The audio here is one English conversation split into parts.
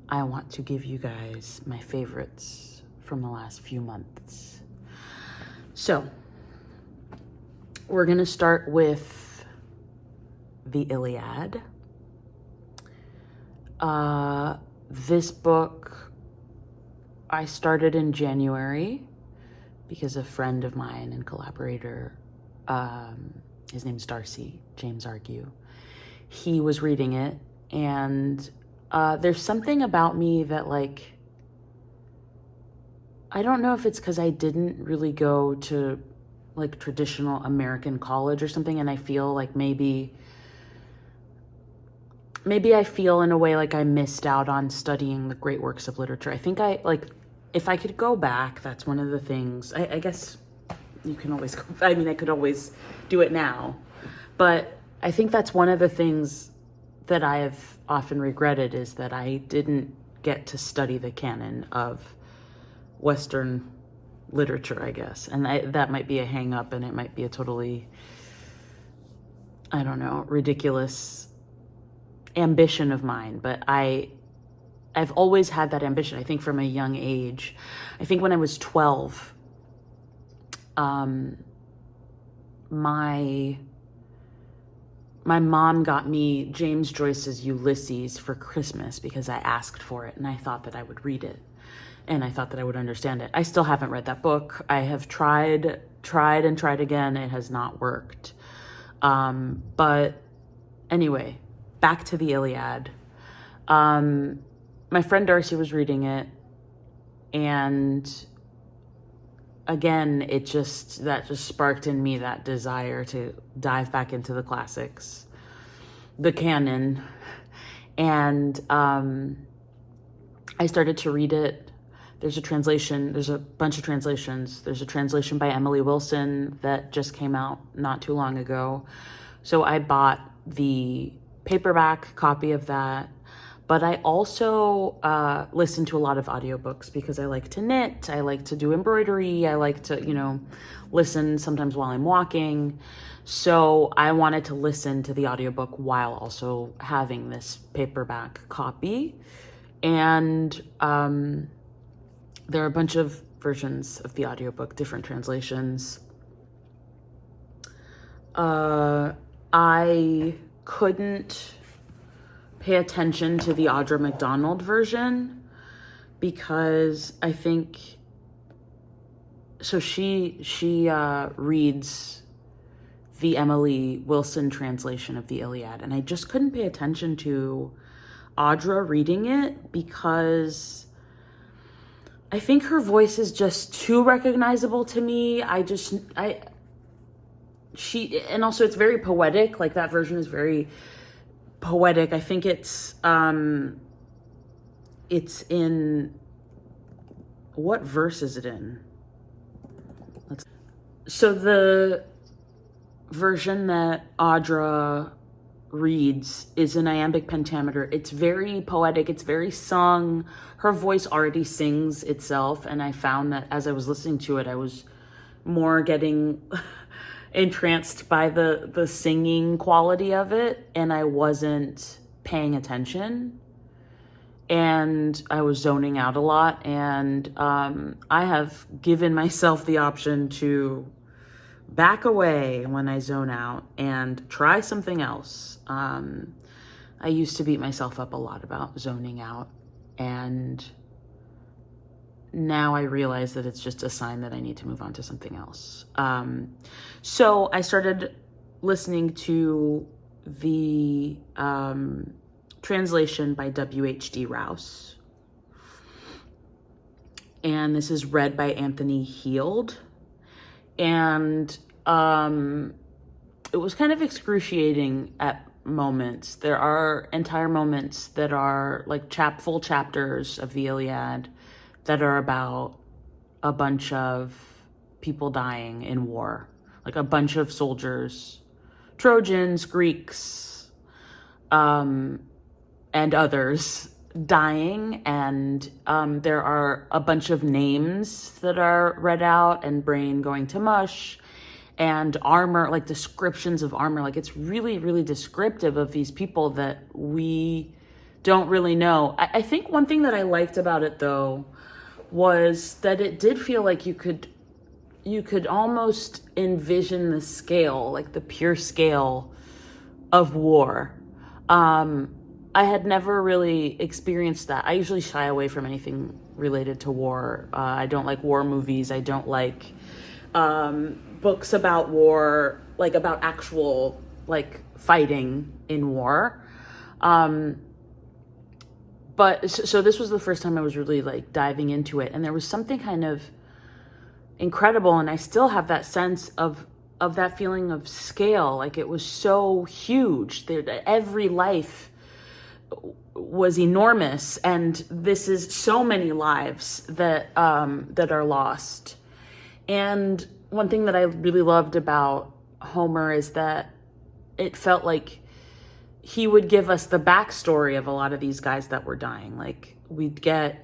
I want to give you guys my favorites from the last few months. So, we're going to start with the Iliad. This book I started in January because a friend of mine and collaborator, his name's Darcy, James Argue, he was reading it, and there's something about me that, like, I don't know if it's because I didn't really go to like traditional American college or something, and I feel like maybe I feel in a way like I missed out on studying the great works of literature. I think if I could go back, that's one of the things, I guess you can always go, I mean, I could always do it now, but I think that's one of the things that I have often regretted, is that I didn't get to study the canon of Western literature, I guess. And that might be a hang up, and it might be a totally, I don't know, ridiculous ambition of mine, but I've always had that ambition, I think, from a young age. I think when I was 12, my mom got me James Joyce's Ulysses for Christmas because I asked for it, and I thought that I would read it, and I thought that I would understand it. I still haven't read that book. I have tried and tried again. It has not worked. But anyway, back to the Iliad. My friend Darcy was reading it, and again, that just sparked in me that desire to dive back into the classics, the canon. And I started to read it. There's a translation, there's a bunch of translations. There's a translation by Emily Wilson that just came out not too long ago. So I bought the paperback copy of that. But I also listen to a lot of audiobooks because I like to knit, I like to do embroidery, I like to, listen sometimes while I'm walking. So I wanted to listen to the audiobook while also having this paperback copy. And there are a bunch of versions of the audiobook, different translations. I couldn't pay attention to the Audra McDonald version because I think, so she reads the Emily Wilson translation of the Iliad, and I just couldn't pay attention to Audra reading it because I think her voice is just too recognizable to me. And also it's very poetic, like that version is very poetic. I think it's in, what verse is it in? So the version that Audra reads is in iambic pentameter. It's very poetic, it's very sung. Her voice already sings itself, and I found that as I was listening to it, I was more getting entranced by the singing quality of it, and I wasn't paying attention, and I was zoning out a lot. And I have given myself the option to back away when I zone out and try something else. I used to beat myself up a lot about zoning out, and now I realize that it's just a sign that I need to move on to something else. So I started listening to the translation by W.H.D. Rouse. And this is read by Anthony Heald. And it was kind of excruciating at moments. There are entire moments that are like full chapters of the Iliad that are about a bunch of people dying in war, like a bunch of soldiers, Trojans, Greeks, and others dying. And there are a bunch of names that are read out, and brain going to mush, and armor, like descriptions of armor. Like it's really, really descriptive of these people that don't really know. I think one thing that I liked about it though was that it did feel like you could almost envision the scale, like the pure scale of war. I had never really experienced that. I usually shy away from anything related to war. I don't like war movies. I don't like books about war, like about actual like fighting in war. But so this was the first time I was really like diving into it, and there was something kind of incredible, and I still have that sense of that feeling of scale. Like it was so huge. Every life was enormous, and this is so many lives that that are lost. And one thing that I really loved about Homer is that it felt like he would give us the backstory of a lot of these guys that were dying. Like we'd get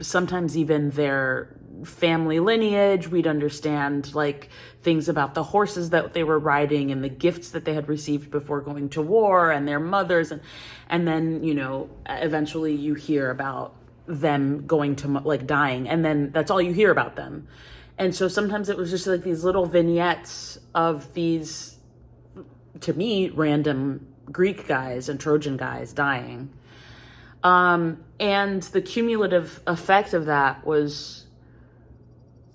sometimes even their family lineage. We'd understand like things about the horses that they were riding and the gifts that they had received before going to war and their mothers. And then, you know, eventually you hear about them going to like dying, and then that's all you hear about them. And so sometimes it was just like these little vignettes of these, to me, random Greek guys and Trojan guys dying. And the cumulative effect of that was,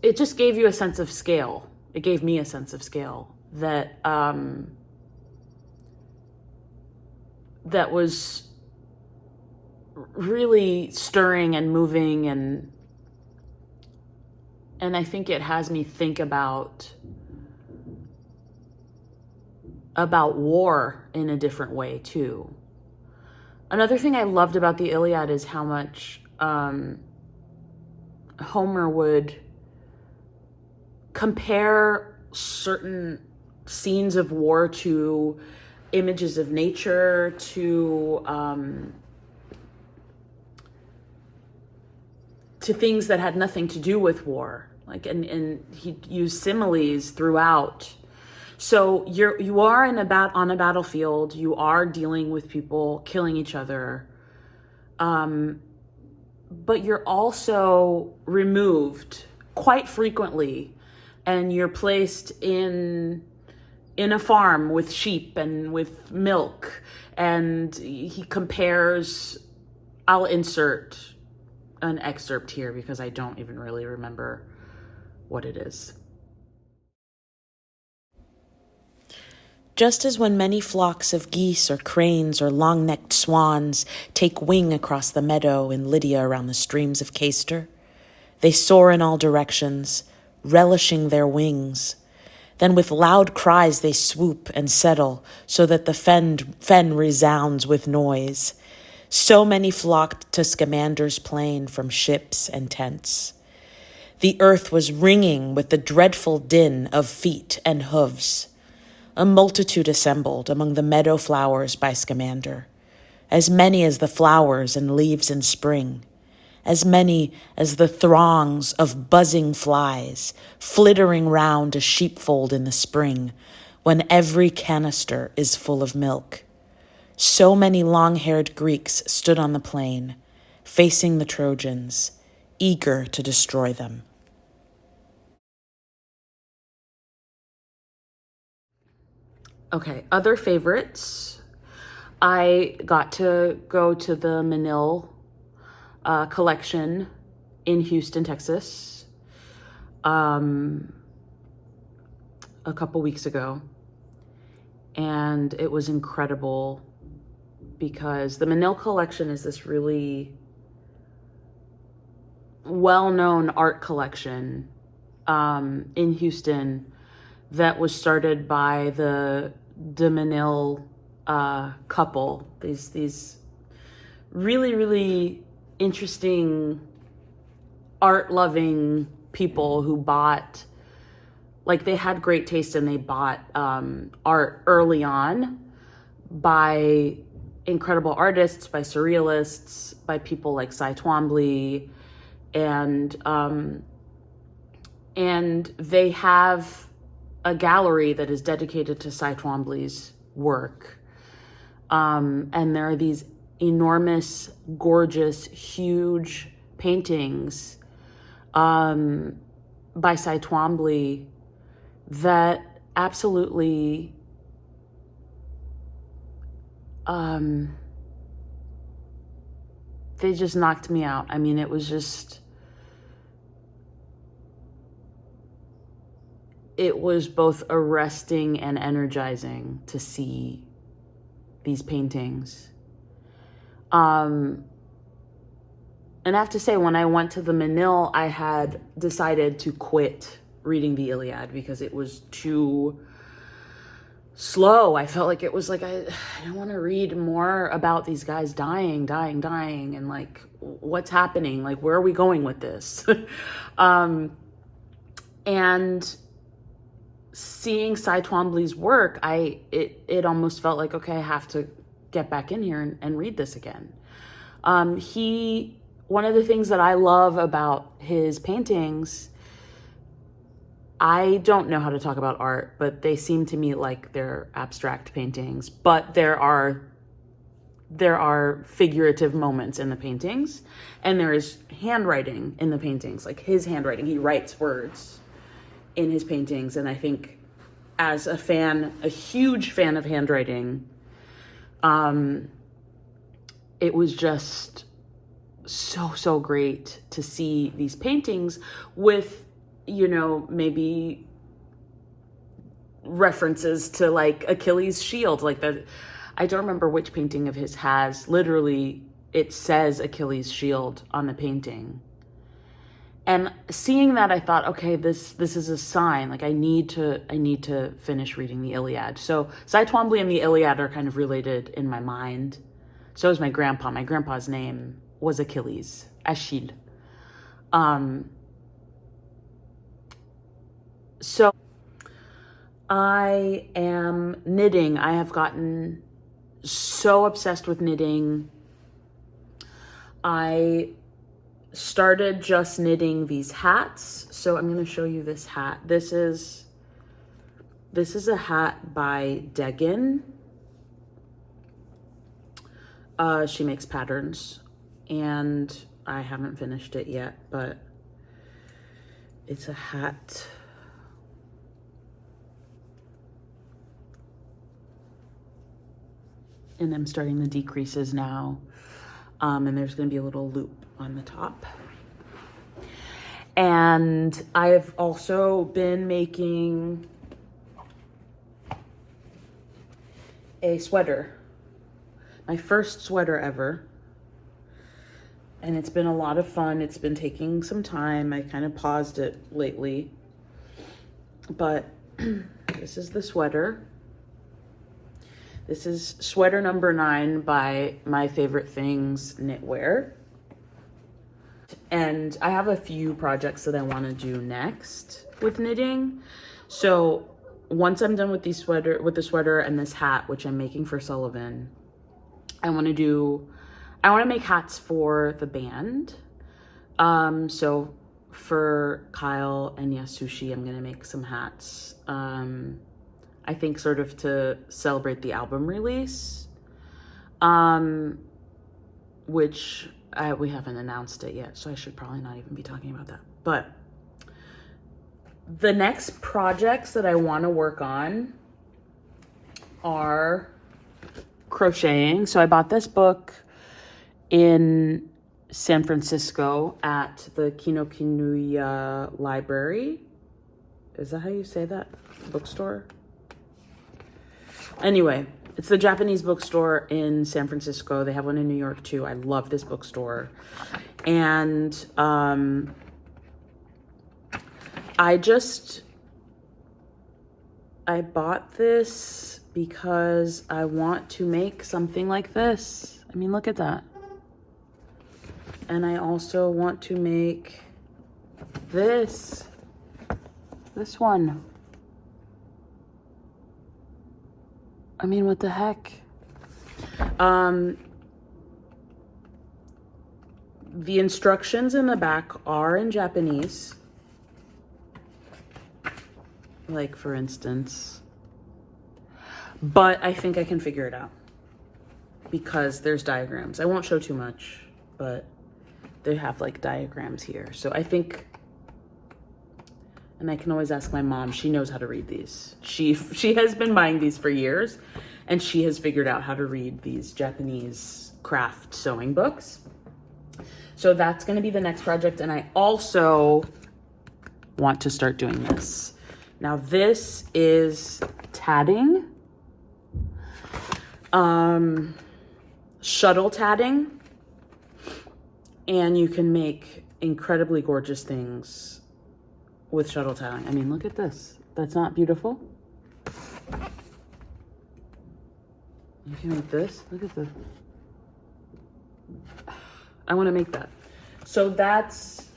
it just gave you a sense of scale. It gave me a sense of scale that, that was really stirring and moving, and I think it has me think about war in a different way too. Another thing I loved about the Iliad is how much Homer would compare certain scenes of war to images of nature, to things that had nothing to do with war. Like, and he used similes throughout. So you are on a battlefield. You are dealing with people killing each other, but you're also removed quite frequently, and you're placed in a farm with sheep and with milk. And he compares. I'll insert an excerpt here because I don't even really remember what it is. Just as when many flocks of geese or cranes or long-necked swans take wing across the meadow in Lydia around the streams of Caister, they soar in all directions, relishing their wings. Then with loud cries they swoop and settle so that the fen resounds with noise. So many flocked to Scamander's plain from ships and tents. The earth was ringing with the dreadful din of feet and hooves. A multitude assembled among the meadow flowers by Scamander, as many as the flowers and leaves in spring, as many as the throngs of buzzing flies flittering round a sheepfold in the spring, when every canister is full of milk. So many long-haired Greeks stood on the plain, facing the Trojans, eager to destroy them. Okay, other favorites. I got to go to the Menil Collection in Houston, Texas, a couple weeks ago. And it was incredible because the Menil Collection is this really well-known art collection in Houston that was started by the Menil couple. These really, really interesting art-loving people who bought, like they had great taste and they bought art early on by incredible artists, by surrealists, by people like Cy Twombly, and they have a gallery that is dedicated to Cy Twombly's work. And there are these enormous, gorgeous, huge paintings by Cy Twombly that absolutely they just knocked me out. I mean, it was both arresting and energizing to see these paintings. And I have to say, when I went to the Menil, I had decided to quit reading the Iliad because it was too slow. I felt like it was like, I don't want to read more about these guys dying, and like, what's happening? Like, where are we going with this? And seeing Cy Twombly's work, it almost felt like, okay, I have to get back in here and read this again. One of the things that I love about his paintings, I don't know how to talk about art, but they seem to me like they're abstract paintings, but there are figurative moments in the paintings, and there is handwriting in the paintings, like his handwriting. He writes words in his paintings, and I think as a huge fan of handwriting, it was just so great to see these paintings with, maybe references to like Achilles' shield, like that. I don't remember which painting of his has, literally it says Achilles' shield on the painting. And seeing that, I thought, okay, this is a sign. Like, I need to finish reading the Iliad. So Cy Twombly and the Iliad are kind of related in my mind. So is my grandpa. My grandpa's name was Achilles, Achille. So I am knitting. I have gotten so obsessed with knitting. I started just knitting these hats. So I'm going to show you this hat. This is a hat by Deggan. She makes patterns, and I haven't finished it yet, but it's a hat. And I'm starting the decreases now. And there's going to be a little loop on the top. And I've also been making a sweater. My first sweater ever. And it's been a lot of fun. It's been taking some time. I kind of paused it lately. But this is the sweater. This is sweater number 9 by My Favorite Things Knitwear. And I have a few projects that I want to do next with knitting. So once I'm done with the sweater and this hat, which I'm making for Sullivan, I want to make hats for the band. So for Kyle and Yasushi, I'm going to make some hats. I think sort of to celebrate the album release, which we haven't announced it yet, so I should probably not even be talking about that. But the next projects that I want to work on are crocheting. So I bought this book in San Francisco at the Kinokuniya Library. Is that how you say that? Bookstore? Anyway, it's the Japanese bookstore in San Francisco. They have one in New York too. I love this bookstore. And I bought this because I want to make something like this. I mean, look at that. And I also want to make this one. I mean, what the heck? The instructions in the back are in Japanese. Like, for instance. But I think I can figure it out. because there's diagrams. I won't show too much, but they have like diagrams here. So I think, and I can always ask my mom, she knows how to read these. She has been buying these for years, and she has figured out how to read these Japanese craft sewing books. So that's gonna be the next project. And I also want to start doing this. Now this is tatting, shuttle tatting, and you can make incredibly gorgeous things with shuttle tatting. I mean, look at this. That's not beautiful. You can make this. Look at this. I want to make that. So that's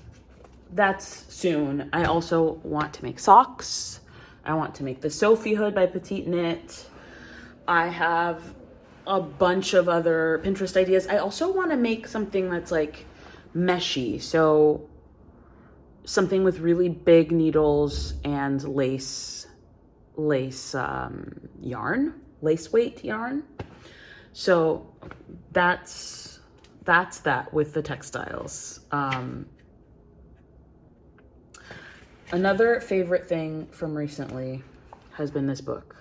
soon. I also want to make socks. I want to make the Sophie hood by Petite Knit. I have a bunch of other Pinterest ideas. I also want to make something that's like meshy. So something with really big needles and lace yarn, lace weight yarn. So that's that with the textiles. Another favorite thing from recently has been this book.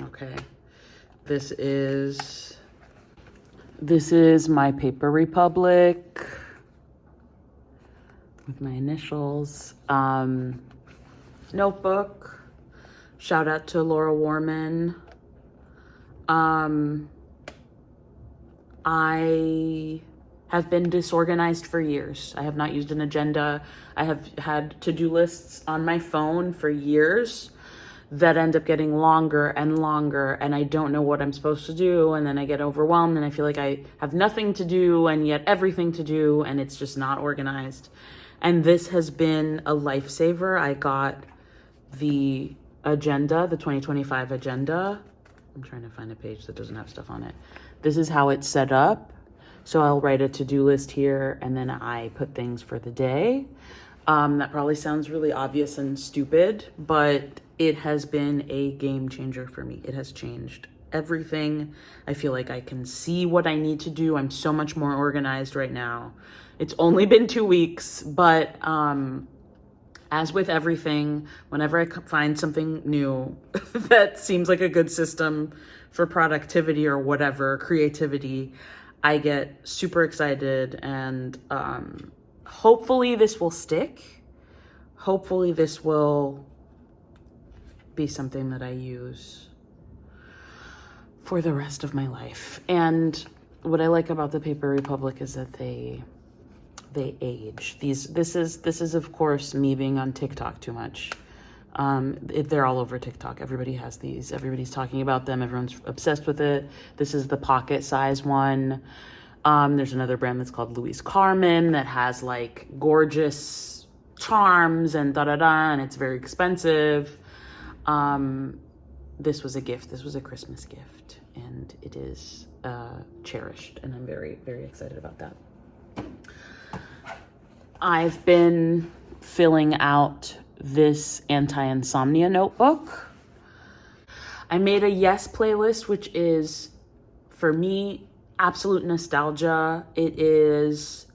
Okay, this is my Paper Republic with my initials. Notebook. Shout out to Laura Warman. I have been disorganized for years. I have not used an agenda. I have had to-do lists on my phone for years that end up getting longer and longer, and I don't know what I'm supposed to do, and then I get overwhelmed and I feel like I have nothing to do and yet everything to do, and it's just not organized. And this has been a lifesaver. I got the agenda, the 2025 agenda. I'm trying to find a page that doesn't have stuff on it. This is how it's set up. So I'll write a to-do list here, and then I put things for the day. That probably sounds really obvious and stupid, but it has been a game changer for me. It has changed everything. I feel like I can see what I need to do. I'm so much more organized right now. It's only been 2 weeks, but as with everything, whenever I find something new that seems like a good system for productivity or whatever, creativity, I get super excited, and hopefully this will stick. Hopefully this will be something that I use for the rest of my life. And what I like about the Paper Republic is that they age. This is of course me being on TikTok too much. They're all over TikTok. Everybody has these. Everybody's talking about them. Everyone's obsessed with it. This is the pocket size one. There's another brand that's called Louise Carmen that has like gorgeous charms and da-da-da, and it's very expensive. This was a gift. This was a Christmas gift, and it is cherished, and I'm very, very excited about that. I've been filling out this anti-insomnia notebook. I made a Yes playlist, which is, for me, absolute nostalgia. It is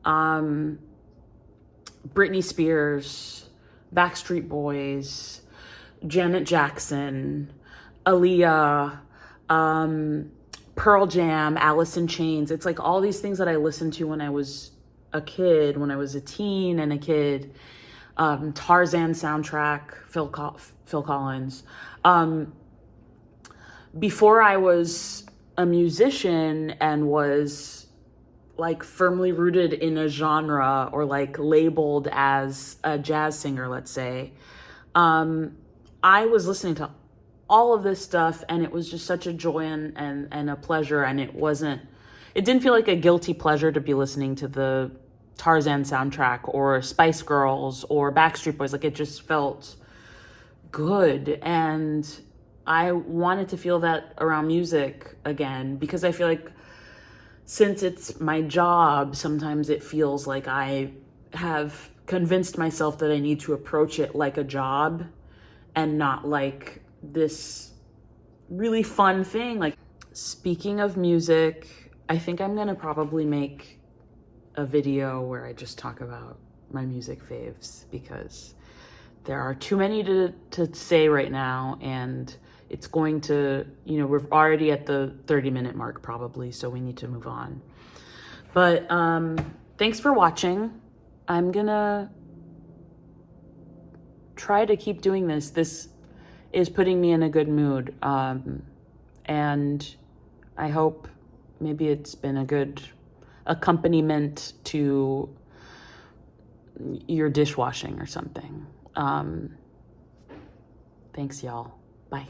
Britney Spears, Backstreet Boys, Janet Jackson, Aaliyah, Pearl Jam, Alice in Chains. It's like all these things that I listened to when I was a kid, when I was a teen and a kid. Tarzan soundtrack, Phil Collins. Before I was a musician and was like firmly rooted in a genre or like labeled as a jazz singer, let's say, I was listening to all of this stuff, and it was just such a joy and a pleasure, and it didn't feel like a guilty pleasure to be listening to the Tarzan soundtrack or Spice Girls or Backstreet Boys. Like, it just felt good, and I wanted to feel that around music again, because I feel like since it's my job, sometimes it feels like I have convinced myself that I need to approach it like a job and not like this really fun thing. Like, Speaking of music, I think I'm gonna probably make a video where I just talk about my music faves, because there are too many to say right now, and it's going to, we're already at the 30-minute mark probably, so we need to move on. But thanks for watching. I'm gonna try to keep doing this. This is putting me in a good mood. And I hope maybe it's been a good accompaniment to your dishwashing or something. Thanks, y'all. Bye.